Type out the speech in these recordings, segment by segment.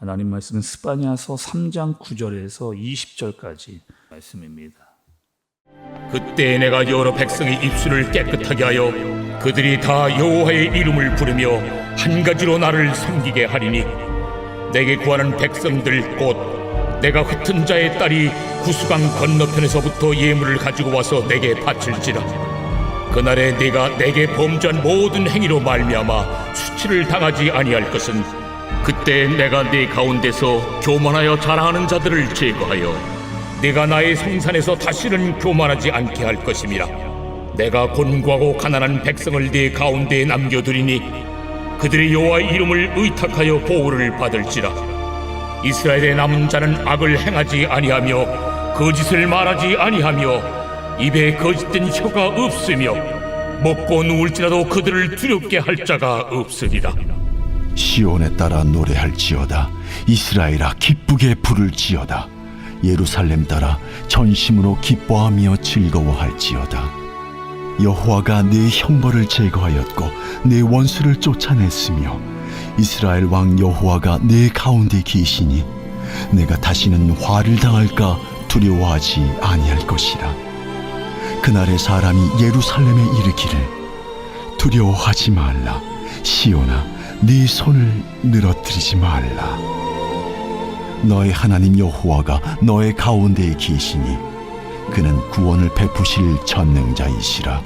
하나님 말씀은 스바냐서 3장 9절에서 20절까지 말씀입니다. 그때 내가 여러 백성의 입술을 깨끗하게 하여 그들이 다 여호와의 이름을 부르며 한 가지로 나를 섬기게 하리니 내게 구하는 백성들 곧 내가 흩은 자의 딸이 구수강 건너편에서부터 예물을 가지고 와서 내게 바칠지라. 그날에 내가 내게 범죄한 모든 행위로 말미암아 수치를 당하지 아니할 것은 그때 내가 네 가운데서 교만하여 자랑하는 자들을 제거하여 내가 나의 성산에서 다시는 교만하지 않게 할 것임이라. 내가 곤고하고 가난한 백성을 네 가운데에 남겨두리니 그들이 여호와의 이름을 의탁하여 보호를 받을지라. 이스라엘의 남은 자는 악을 행하지 아니하며 거짓을 말하지 아니하며 입에 거짓된 혀가 없으며 먹고 누울지라도 그들을 두렵게 할 자가 없으리라. 시온에 따라 노래할지어다. 이스라엘아 기쁘게 부를지어다. 예루살렘 따라 전심으로 기뻐하며 즐거워할지어다. 여호와가 내 형벌을 제거하였고 내 원수를 쫓아냈으며 이스라엘 왕 여호와가 내 가운데 계시니 내가 다시는 화를 당할까 두려워하지 아니할 것이라. 그날에 사람이 예루살렘에 이르기를 두려워하지 말라. 시온아 네 손을 늘어뜨리지 말라. 너의 하나님 여호와가 너의 가운데에 계시니 그는 구원을 베푸실 전능자이시라.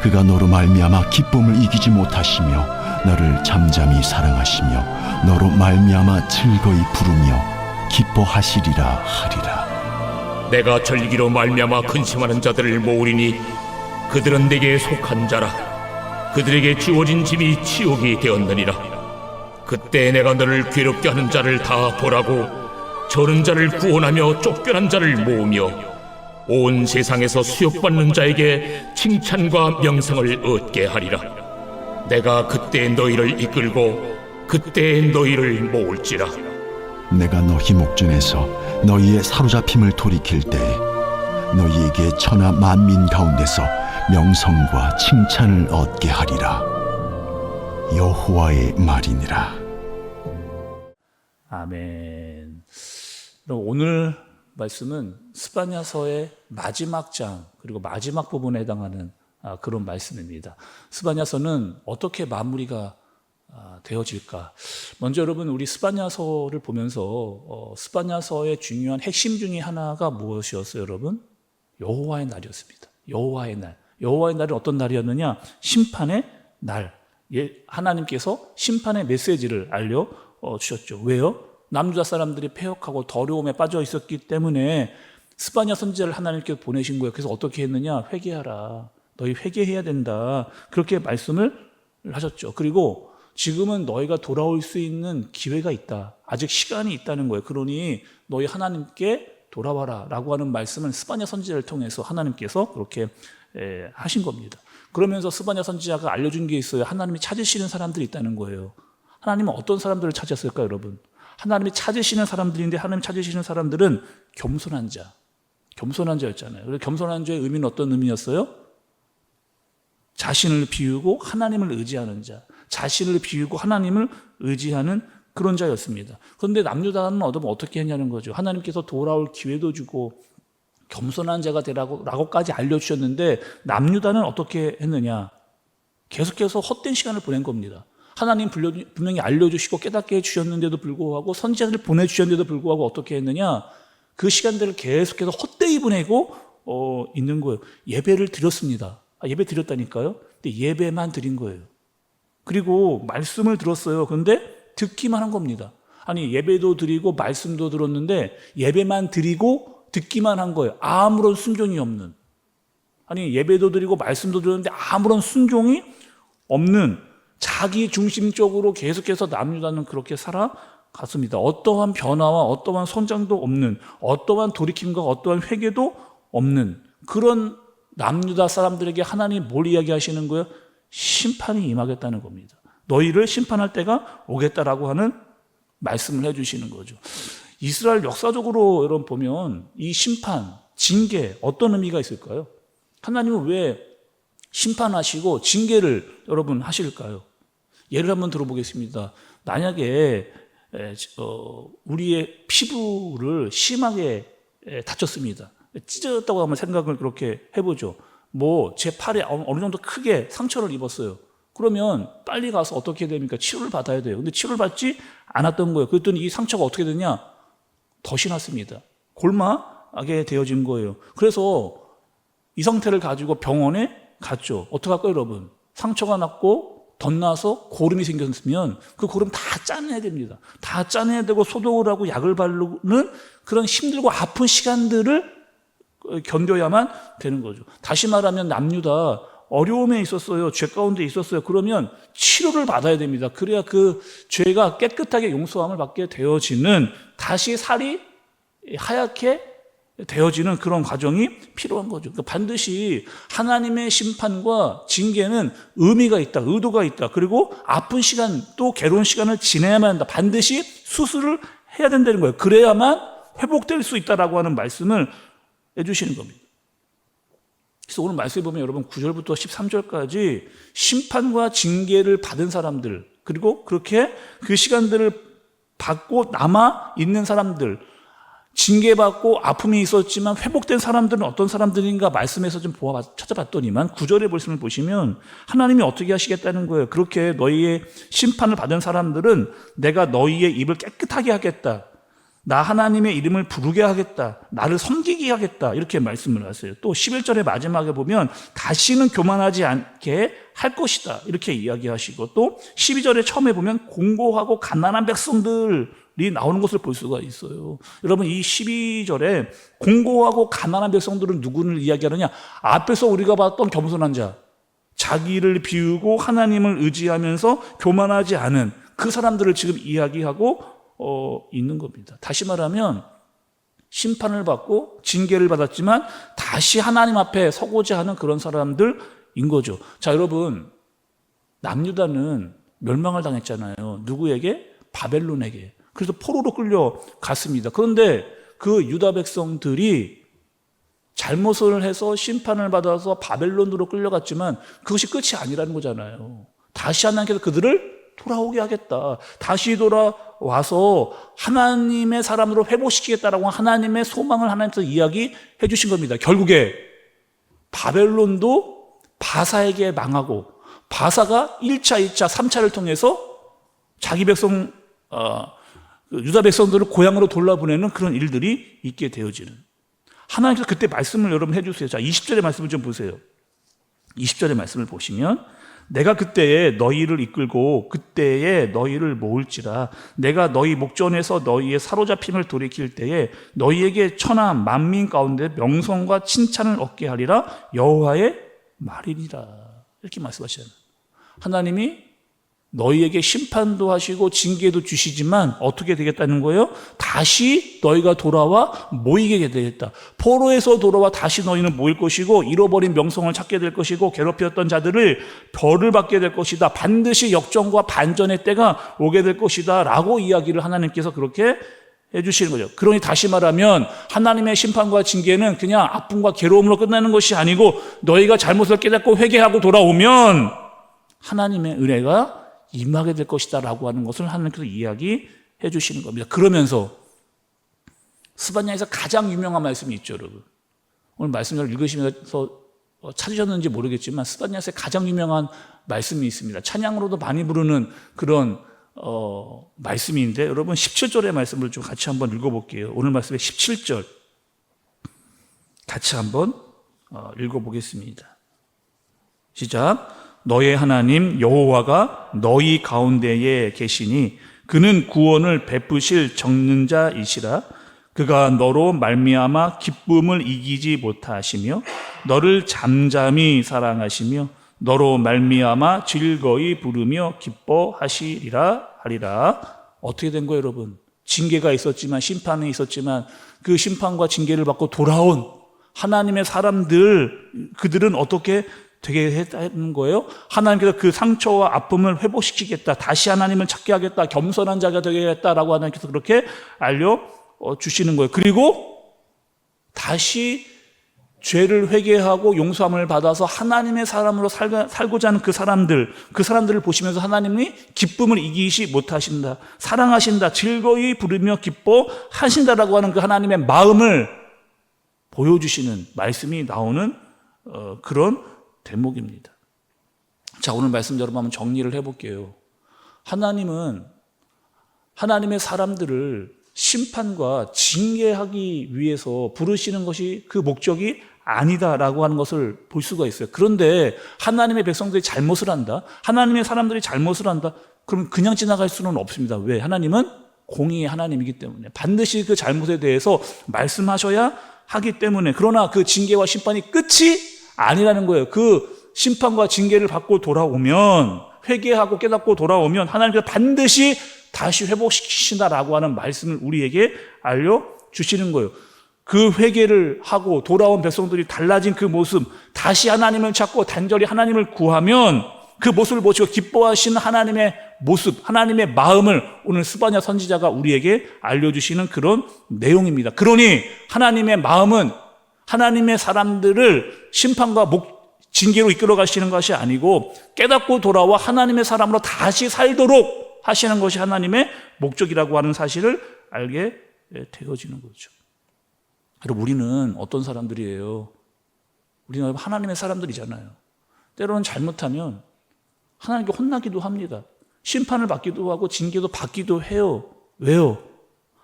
그가 너로 말미암아 기쁨을 이기지 못하시며 너를 잠잠히 사랑하시며 너로 말미암아 즐거이 부르며 기뻐하시리라 하리라. 내가 절기로 말미암아 근심하는 자들을 모으리니 그들은 내게 속한 자라. 그들에게 주어진 짐이 치욕이 되었느니라. 그때 내가 너를 괴롭게 하는 자를 다 보라고 저는 자를 구원하며 쫓겨난 자를 모으며 온 세상에서 수욕받는 자에게 칭찬과 명성을 얻게 하리라. 내가 그때 너희를 이끌고 그때 너희를 모을지라. 내가 너희 목전에서 너희의 사로잡힘을 돌이킬 때에 너희에게 천하 만민 가운데서 명성과 칭찬을 얻게 하리라. 여호와의 말이니라. 아멘. 오늘 말씀은 스바냐서의 마지막 장 그리고 마지막 부분에 해당하는 그런 말씀입니다. 스바냐서는 어떻게 마무리가 되어질까? 먼저 여러분 우리 스바냐서를 보면서 스바냐서의 중요한 핵심 중에 하나가 무엇이었어요, 여러분? 여호와의 날이었습니다. 여호와의 날. 여호와의 날은 어떤 날이었느냐? 심판의 날. 하나님께서 심판의 메시지를 알려주셨죠. 왜요? 남유다 사람들이 패역하고 더러움에 빠져 있었기 때문에 스바냐 선지자를 하나님께서 보내신 거예요. 그래서 어떻게 했느냐? 회개하라. 너희 회개해야 된다. 그렇게 말씀을 하셨죠. 그리고 지금은 너희가 돌아올 수 있는 기회가 있다. 아직 시간이 있다는 거예요. 그러니 너희 하나님께 돌아와라 라고 하는 말씀을 스바냐 선지자를 통해서 하나님께서 그렇게 하신 겁니다. 그러면서 스바냐 선지자가 알려준 게 있어요. 하나님이 찾으시는 사람들이 있다는 거예요. 하나님은 어떤 사람들을 찾았을까요, 여러분? 하나님이 찾으시는 사람들인데 하나님 찾으시는 사람들은 겸손한 자, 겸손한 자였잖아요. 그래서 겸손한 자의 의미는 어떤 의미였어요? 자신을 비우고 하나님을 의지하는 자, 자신을 비우고 하나님을 의지하는 그런 자였습니다. 그런데 남유다는 어떻게 했냐는 거죠. 하나님께서 돌아올 기회도 주고 겸손한 자가 되라고까지 알려주셨는데 남유다는 어떻게 했느냐? 계속해서 헛된 시간을 보낸 겁니다. 하나님 분명히 알려주시고 깨닫게 해주셨는데도 불구하고 선지자들을 보내주셨는데도 불구하고 어떻게 했느냐? 그 시간들을 계속해서 헛되이 보내고 있는 거예요. 예배를 드렸습니다. 예배 드렸다니까요. 근데 예배만 드린 거예요. 그리고 말씀을 들었어요. 그런데 듣기만 한 겁니다. 아니 예배도 드리고 말씀도 들었는데 예배만 드리고 듣기만 한 거예요. 아무런 순종이 없는. 아니 예배도 드리고 말씀도 들었는데 아무런 순종이 없는 자기 중심적으로 계속해서 남유다는 그렇게 살아갔습니다. 어떠한 변화와 어떠한 성장도 없는, 어떠한 돌이킴과 어떠한 회개도 없는 그런 남유다 사람들에게 하나님이 뭘 이야기하시는 거예요? 심판이 임하겠다는 겁니다. 너희를 심판할 때가 오겠다라고 하는 말씀을 해주시는 거죠. 이스라엘 역사적으로 여러분 보면 이 심판, 징계 어떤 의미가 있을까요? 하나님은 왜 심판하시고 징계를 여러분 하실까요? 예를 한번 들어보겠습니다. 만약에 우리의 피부를 심하게 다쳤습니다. 찢어졌다고 한번 생각을 그렇게 해보죠. 뭐 제 팔에 어느 정도 크게 상처를 입었어요. 그러면 빨리 가서 어떻게 됩니까? 치료를 받아야 돼요. 근데 치료를 받지 않았던 거예요. 그랬더니 이 상처가 어떻게 되냐? 덧이 났습니다. 골마하게 되어진 거예요. 그래서 이 상태를 가지고 병원에 갔죠. 어떡할까요, 여러분? 상처가 났고 덧나서 고름이 생겼으면 그 고름 다 짜내야 됩니다. 다 짜내야 되고 소독을 하고 약을 바르는 그런 힘들고 아픈 시간들을 견뎌야만 되는 거죠. 다시 말하면 남유다 어려움에 있었어요. 죄 가운데 있었어요. 그러면 치료를 받아야 됩니다. 그래야 그 죄가 깨끗하게 용서함을 받게 되어지는, 다시 살이 하얗게 되어지는 그런 과정이 필요한 거죠. 그러니까 반드시 하나님의 심판과 징계는 의미가 있다, 의도가 있다. 그리고 아픈 시간, 또 괴로운 시간을 지내야만 한다. 반드시 수술을 해야 된다는 거예요. 그래야만 회복될 수 있다라고 하는 말씀을 해주시는 겁니다. 그래서 오늘 말씀에 보면 여러분 9절부터 13절까지 심판과 징계를 받은 사람들, 그리고 그렇게 그 시간들을 받고 남아 있는 사람들, 징계받고 아픔이 있었지만 회복된 사람들은 어떤 사람들인가 말씀에서 좀 찾아봤더니만 9절의 말씀을 보시면 하나님이 어떻게 하시겠다는 거예요. 그렇게 너희의 심판을 받은 사람들은 내가 너희의 입을 깨끗하게 하겠다, 나 하나님의 이름을 부르게 하겠다, 나를 섬기게 하겠다, 이렇게 말씀을 하세요. 또 11절의 마지막에 보면 다시는 교만하지 않게 할 것이다, 이렇게 이야기하시고, 또 12절의 처음에 보면 공고하고 가난한 백성들이 나오는 것을 볼 수가 있어요. 여러분, 이 12절에 공고하고 가난한 백성들은 누구를 이야기하느냐? 앞에서 우리가 봤던 겸손한 자, 자기를 비우고 하나님을 의지하면서 교만하지 않은 그 사람들을 지금 이야기하고 있는 겁니다. 다시 말하면 심판을 받고 징계를 받았지만 다시 하나님 앞에 서고자 하는 그런 사람들인 거죠. 자, 여러분, 남유다는 멸망을 당했잖아요. 누구에게? 바벨론에게. 그래서 포로로 끌려갔습니다. 그런데 그 유다 백성들이 잘못을 해서 심판을 받아서 바벨론으로 끌려갔지만 그것이 끝이 아니라는 거잖아요. 다시 하나님께서 그들을 돌아오게 하겠다, 다시 돌아와서 하나님의 사람으로 회복시키겠다라고 하나님의 소망을 하나님께서 이야기해 주신 겁니다. 결국에 바벨론도 바사에게 망하고, 바사가 1차, 2차, 3차를 통해서 자기 백성, 유다 백성들을 고향으로 돌려보내는 그런 일들이 있게 되어지는, 하나님께서 그때 말씀을 여러분 해주세요. 자, 20절의 말씀을 좀 보세요. 20절의 말씀을 보시면, 내가 그때에 너희를 이끌고 그때에 너희를 모을지라, 내가 너희 목전에서 너희의 사로잡힘을 돌이킬 때에 너희에게 천하 만민 가운데 명성과 칭찬을 얻게 하리라, 여호와의 말이니라, 이렇게 말씀하시잖아요. 하나님이 너희에게 심판도 하시고 징계도 주시지만 어떻게 되겠다는 거예요? 다시 너희가 돌아와 모이게 되겠다. 포로에서 돌아와 다시 너희는 모일 것이고, 잃어버린 명성을 찾게 될 것이고, 괴롭혔던 자들을 벌을 받게 될 것이다. 반드시 역전과 반전의 때가 오게 될 것이다 라고 이야기를 하나님께서 그렇게 해주시는 거죠. 그러니 다시 말하면 하나님의 심판과 징계는 그냥 아픔과 괴로움으로 끝나는 것이 아니고, 너희가 잘못을 깨닫고 회개하고 돌아오면 하나님의 은혜가 임하게 될 것이다 라고 하는 것을 하나님께서 이야기해 주시는 겁니다. 그러면서 스바냐에서 가장 유명한 말씀이 있죠, 여러분. 오늘 말씀을 읽으시면서 찾으셨는지 모르겠지만 스바냐에서 가장 유명한 말씀이 있습니다. 찬양으로도 많이 부르는 그런 말씀인데, 여러분 17절의 말씀을 좀 같이 한번 읽어볼게요. 오늘 말씀의 17절 같이 한번 읽어보겠습니다. 시작. 너의 하나님 여호와가 너희 가운데에 계시니 그는 구원을 베푸실 적는 자이시라. 그가 너로 말미암아 기쁨을 이기지 못하시며 너를 잠잠히 사랑하시며 너로 말미암아 즐거이 부르며 기뻐하시리라 하리라. 어떻게 된 거예요, 여러분? 징계가 있었지만, 심판이 있었지만 그 심판과 징계를 받고 돌아온 하나님의 사람들, 그들은 어떻게 되게 했다는 거예요? 하나님께서 그 상처와 아픔을 회복시키겠다, 다시 하나님을 찾게 하겠다, 겸손한 자가 되겠다라고 하나님께서 그렇게 알려주시는 거예요. 그리고 다시 죄를 회개하고 용서함을 받아서 하나님의 사람으로 살고자 하는 그 사람들을 보시면서 하나님이 기쁨을 이기시 못하신다, 사랑하신다, 즐거이 부르며 기뻐하신다라고 하는 그 하나님의 마음을 보여주시는 말씀이 나오는 그런 대목입니다. 자, 오늘 말씀 여러분 한번 정리를 해볼게요. 하나님은 하나님의 사람들을 심판과 징계하기 위해서 부르시는 것이 그 목적이 아니다라고 하는 것을 볼 수가 있어요. 그런데 하나님의 백성들이 잘못을 한다, 하나님의 사람들이 잘못을 한다, 그러면 그냥 지나갈 수는 없습니다. 왜? 하나님은 공의의 하나님이기 때문에 반드시 그 잘못에 대해서 말씀하셔야 하기 때문에. 그러나 그 징계와 심판이 끝이 아니라는 거예요. 그 심판과 징계를 받고 돌아오면, 회개하고 깨닫고 돌아오면 하나님께서 반드시 다시 회복시키신다라고 하는 말씀을 우리에게 알려주시는 거예요. 그 회개를 하고 돌아온 백성들이 달라진 그 모습, 다시 하나님을 찾고 단절히 하나님을 구하면 그 모습을 보시고 기뻐하시는 하나님의 모습, 하나님의 마음을 오늘 스바냐 선지자가 우리에게 알려주시는 그런 내용입니다. 그러니 하나님의 마음은 하나님의 사람들을 심판과 징계로 이끌어 가시는 것이 아니고 깨닫고 돌아와 하나님의 사람으로 다시 살도록 하시는 것이 하나님의 목적이라고 하는 사실을 알게 되어지는 거죠. 여러분, 우리는 어떤 사람들이에요? 우리는 하나님의 사람들이잖아요. 때로는 잘못하면 하나님께 혼나기도 합니다. 심판을 받기도 하고 징계도 받기도 해요. 왜요?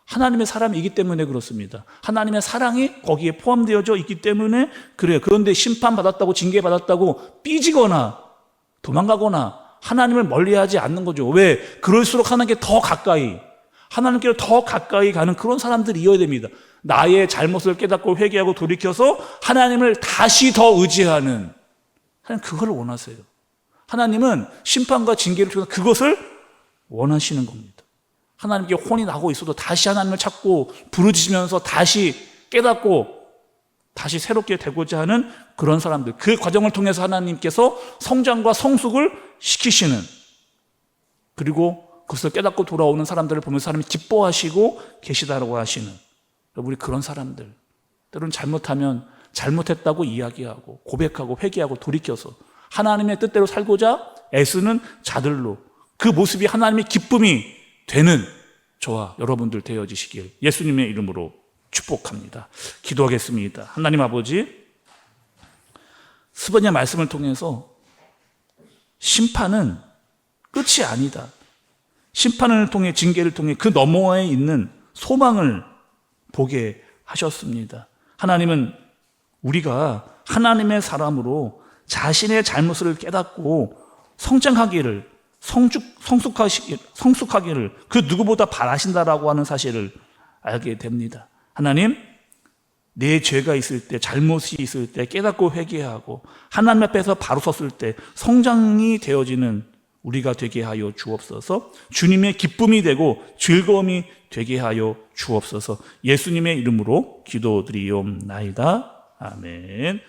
하나님의 사람이기 때문에 그렇습니다. 하나님의 사랑이 거기에 포함되어져 있기 때문에 그래요. 그런데 심판받았다고 징계받았다고 삐지거나 도망가거나 하나님을 멀리하지 않는 거죠. 왜? 그럴수록 하나님께 더 가까이, 하나님께로 더 가까이 가는 그런 사람들이어야 됩니다. 나의 잘못을 깨닫고 회개하고 돌이켜서 하나님을 다시 더 의지하는, 하나님 그걸 원하세요. 하나님은 심판과 징계를 통해서 그것을 원하시는 겁니다. 하나님께 혼이 나고 있어도 다시 하나님을 찾고 부르짖으면서 다시 깨닫고 다시 새롭게 되고자 하는 그런 사람들, 그 과정을 통해서 하나님께서 성장과 성숙을 시키시는, 그리고 그것을 깨닫고 돌아오는 사람들을 보면서 하나님이 기뻐하시고 계시다라고 하시는, 우리 그런 사람들, 때로는 잘못하면 잘못했다고 이야기하고 고백하고 회개하고 돌이켜서 하나님의 뜻대로 살고자 애쓰는 자들로, 그 모습이 하나님의 기쁨이 되는 저와 여러분들 되어지시길 예수님의 이름으로 축복합니다. 기도하겠습니다. 하나님 아버지, 스바냐 말씀을 통해서 심판은 끝이 아니다, 심판을 통해 징계를 통해 그 너머에 있는 소망을 보게 하셨습니다. 하나님은 우리가 하나님의 사람으로 자신의 잘못을 깨닫고 성장하기를, 성숙하기를 그 누구보다 바라신다라고 하는 사실을 알게 됩니다. 하나님, 내 죄가 있을 때, 잘못이 있을 때 깨닫고 회개하고 하나님 앞에서 바로 섰을 때 성장이 되어지는 우리가 되게 하여 주옵소서. 주님의 기쁨이 되고 즐거움이 되게 하여 주옵소서. 예수님의 이름으로 기도드리옵나이다. 아멘.